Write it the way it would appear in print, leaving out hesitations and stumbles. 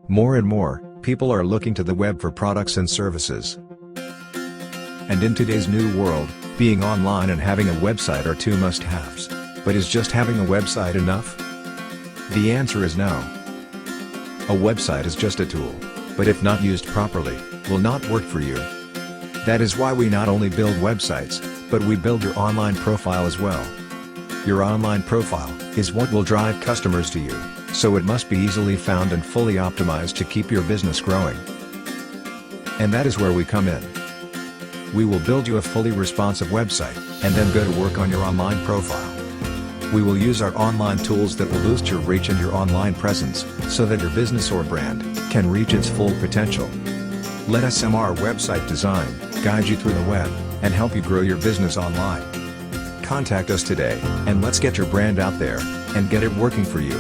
More and more, people are looking to the web for products and services. And in today's new world, being online and having a website are two must-haves. But is just having a website enough? The answer is no. A website is just a tool, but if not used properly, will not work for you. That is why we not only build websites, but we build your online profile as well. Your online profile is what will drive customers to you, so it must be easily found and fully optimized to keep your business growing. And that is where we come in. We will build you a fully responsive website, and then go to work on your online profile. We will use our online tools that will boost your reach and your online presence, so that your business or brand can reach its full potential. Let our website design guide you through the web, and help you grow your business online. Contact us today, and let's get your brand out there, and get it working for you.